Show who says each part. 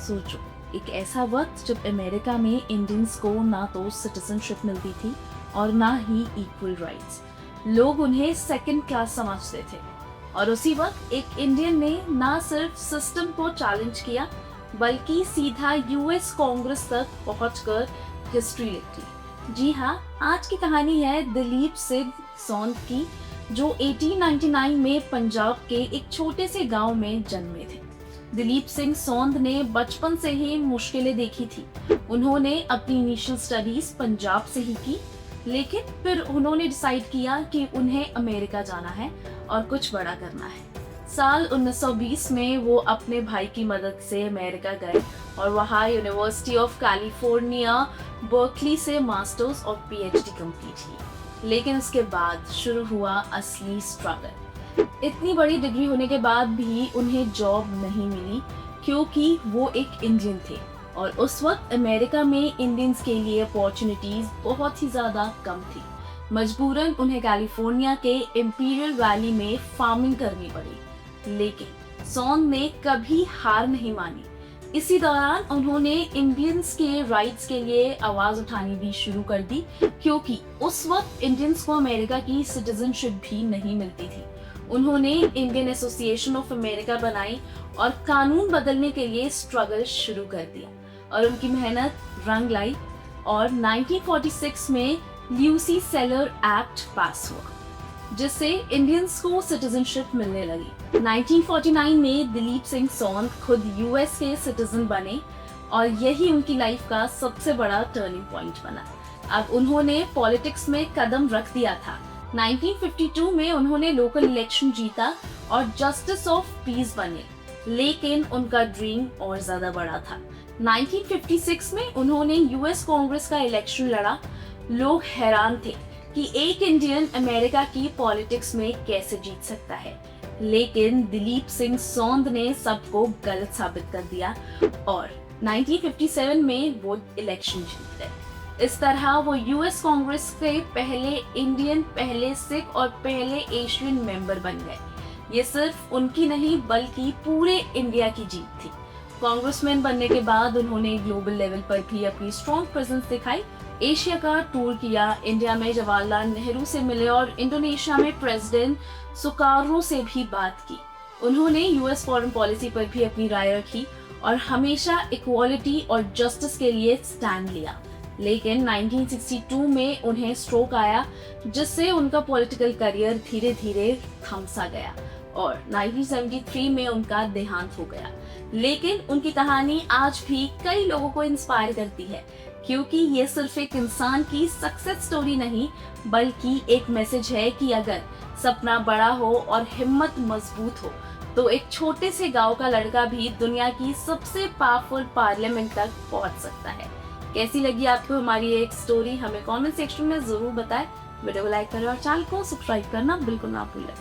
Speaker 1: सोचो, एक ऐसा वक्त जब अमेरिका में इंडियंस को ना तो सिटीजनशिप मिलती थी और ना ही इक्वल राइट्स। लोग उन्हें सेकंड क्लास समझते थे। और उसी वक्त एक इंडियन ने ना सिर्फ सिस्टम को चैलेंज किया बल्कि सीधा यूएस कांग्रेस तक पहुंचकर हिस्ट्री लिखी। जी हाँ, आज की कहानी है दिलीप सिंह सौंद की, जो 1899 में पंजाब के एक छोटे से गांव में जन्मे थे। दिलीप सिंह सौंद ने बचपन से ही मुश्किलें देखी थी। उन्होंने अपनी इनिशियल स्टडीज पंजाब से ही की, लेकिन फिर उन्होंने डिसाइड किया कि उन्हें अमेरिका जाना है और कुछ बड़ा करना है। साल 1920 में वो अपने भाई की मदद से अमेरिका गए और वहाँ यूनिवर्सिटी ऑफ कैलिफोर्निया बर्कली से मास्टर्स और पीएचडी कंप्लीट की। लेकिन उसके बाद शुरू हुआ असली स्ट्रगल। इतनी बड़ी डिग्री होने के बाद भी उन्हें जॉब नहीं मिली क्योंकि वो एक इंडियन थे और उस वक्त अमेरिका में इंडियंस के लिए अपॉर्चुनिटीज बहुत ही ज्यादा कम थी। मजबूरन उन्हें कैलिफोर्निया के इंपीरियल वैली में फार्मिंग करनी पड़ी, लेकिन सौंद ने कभी हार नहीं मानी। इसी दौरान उन्होंने इंडियंस के राइट्स के लिए आवाज उठानी भी शुरू कर दी, क्योंकि उस वक्त इंडियंस को अमेरिका की सिटीजनशिप भी नहीं मिलती थी। उन्होंने इंडियन एसोसिएशन ऑफ अमेरिका बनाई और कानून बदलने के लिए स्ट्रगल शुरू कर दिया और उनकी मेहनत रंग लाई और 1946 में ल्यूसी सेलर एक्ट पास हुआ, जिससे इंडियंस को सिटीजनशिप मिलने लगी। 1949 में दिलीप सिंह सौंद खुद यूएस के सिटीजन बने और यही उनकी लाइफ का सबसे बड़ा टर्निंग पॉइंट बना। अब उन्होंने पॉलिटिक्स में कदम रख दिया था। 1952 में उन्होंने लोकल इलेक्शन जीता और जस्टिस ऑफ पीस बने, लेकिन उनका ड्रीम और ज्यादा बड़ा था। 1956 में उन्होंने यूएस कांग्रेस का इलेक्शन लड़ा। लोग हैरान थे कि एक इंडियन अमेरिका की पॉलिटिक्स में कैसे जीत सकता है, लेकिन दिलीप सिंह सौंद ने सबको गलत साबित कर दिया और 1957 में वो इलेक्शन जीत गए। इस तरह वो यूएस कांग्रेस के पहले इंडियन, पहले सिख और पहले एशियन मेंबर बन गए। ये सिर्फ उनकी नहीं बल्कि पूरे इंडिया की जीत थी। कांग्रेसमैन बनने के बाद उन्होंने ग्लोबल लेवल पर भी अपनी स्ट्रॉन्ग प्रेजेंस दिखाई। एशिया का टूर किया, इंडिया में जवाहरलाल नेहरू से मिले और इंडोनेशिया में प्रेसिडेंट सुकार्नो से भी बात की। उन्होंने यूएस फॉरेन पॉलिसी पर भी अपनी राय रखी और हमेशा इक्वालिटी और जस्टिस के लिए स्टैंड लिया। लेकिन 1962 में उन्हें स्ट्रोक आया, जिससे उनका पॉलिटिकल करियर धीरे धीरे थम सा गया और 1973 में उनका देहांत हो गया। लेकिन उनकी कहानी आज भी कई लोगों को इंस्पायर करती है, क्योंकि ये सिर्फ एक इंसान की सक्सेस स्टोरी नहीं बल्कि एक मैसेज है कि अगर सपना बड़ा हो और हिम्मत मजबूत हो तो एक छोटे से गांव का लड़का भी दुनिया की सबसे पावरफुल पार्लियामेंट तक पहुंच सकता है। कैसी लगी आपको हमारी एक स्टोरी, हमें कमेंट सेक्शन में जरूर बताएं। वीडियो को लाइक करें और चैनल को सब्सक्राइब करना बिल्कुल ना भूलें।